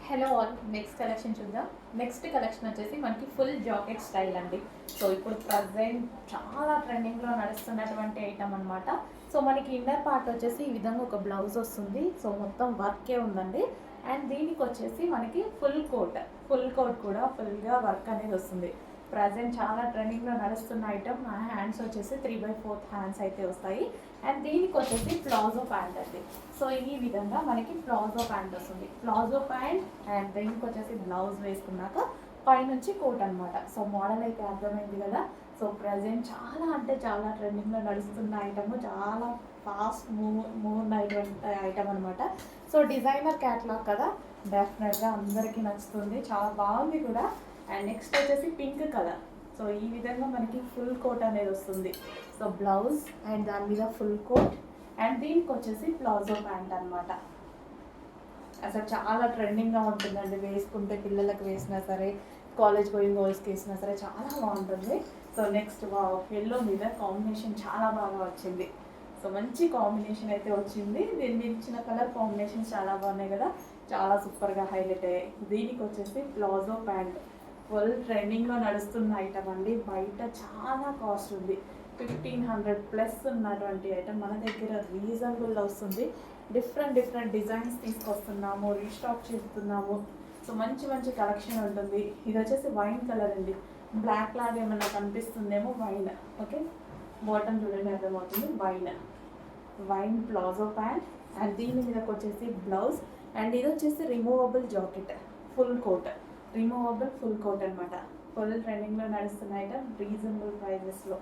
Hello all, next collection చూద్దాం. Next collection వచ్చేసి మనకి ఫుల్ జాకెట్ స్టైల్ అండి. సో ఇప్పుడు ప్రజెంట్ చాలా ట్రెండింగ్లో నడుస్తున్నటువంటి ఐటమ్ అనమాట. సో మనకి ఇన్నర్ పార్ట్ వచ్చేసి ఈ విధంగా ఒక బ్లౌజ్ వస్తుంది. సో మొత్తం వర్కే ఉందండి. అండ్ దీనికి వచ్చేసి మనకి ఫుల్ కోట్ కూడా ఫుల్గా వర్క్ అనేది వస్తుంది. ప్రజెంట్ చాలా ట్రెండింగ్లో నడుస్తున్న ఐటమ్. హ్యాండ్స్ వచ్చేసి 3/4 హ్యాండ్స్ అయితే వస్తాయి. అండ్ దీనికి వచ్చేసి ప్లాజో ప్యాంట్ అండి. సో ఈ విధంగా మనకి ప్లాజో ప్యాంట్ వస్తుంది. ప్లాజో ప్యాంట్ అండ్ దీనికి వచ్చేసి బ్లౌజ్ వేసుకున్నాక పైనుంచి కోట్ అనమాట. సో మోడల్ అయితే అర్థమైంది కదా. సో ప్రజెంట్ చాలా అంటే చాలా ట్రెండింగ్లో నడుస్తున్న ఐటమ్, చాలా ఫాస్ట్ మూవ్ అయినటువంటి ఐటమ్ అనమాట. సో డిజైనర్ క్యాట్లాగ్ కదా, డెఫినెట్గా అందరికీ నచ్చుతుంది. చాలా బాగుంది కూడా. అండ్ నెక్స్ట్ వచ్చేసి పింక్ కలర్. సో ఈ విధంగా మనకి ఫుల్ కోట్ అనేది వస్తుంది. సో బ్లౌజ్ అండ్ దాని మీద ఫుల్ కోట్ అండ్ దీనికి వచ్చేసి ప్లాజో ప్యాంట్ అనమాట. అసలు చాలా ట్రెండింగ్గా ఉంటుందండి. వేసుకుంటే పిల్లలకు వేసినా సరే, కాలేజ్ గోయింగ్ గర్ల్స్కి వేసినా సరే చాలా బాగుంటుంది. సో నెక్స్ట్ ఎల్లో మీద కాంబినేషన్ చాలా బాగా వచ్చింది. సో మంచి కాంబినేషన్ అయితే వచ్చింది. దీన్ని ఇచ్చిన కలర్ కాంబినేషన్ చాలా బాగున్నాయి కదా, చాలా సూపర్గా హైలైట్ అయ్యాయి. దీనికి వచ్చేసి ప్లాజో ప్యాంట్ ఫుల్ ట్రెండింగ్లో నడుస్తున్న ఐటమ్ అండి. బయట చాలా కాస్ట్ ఉంది, 1500+ ఉన్నటువంటి ఐటమ్ మన దగ్గర రీజనబుల్ వస్తుంది. డిఫరెంట్ డిజైన్స్ తీసుకొస్తున్నాము, రీస్టాక్ చేస్తున్నాము. సో మంచి కలెక్షన్ ఉంటుంది. ఇది వచ్చేసి వైన్ కలర్ అండి. బ్లాక్ లాగా ఏమన్నా కనిపిస్తుందేమో, వైన్. ఓకే, బాటమ్ చూడండి అర్థమవుతుంది. వైన్ ప్లాజో ప్యాంట్ అండ్ దీని మీదకి వచ్చేసి బ్లౌజ్. అండ్ ఇది వచ్చేసి రిమూవబుల్ జాకెట్, ఫుల్ కోట్ అనమాట. ఫుల్ ట్రెండింగ్లో నడుస్తున్న ఐటమ్, రీజనబుల్ ప్రైజెస్లో.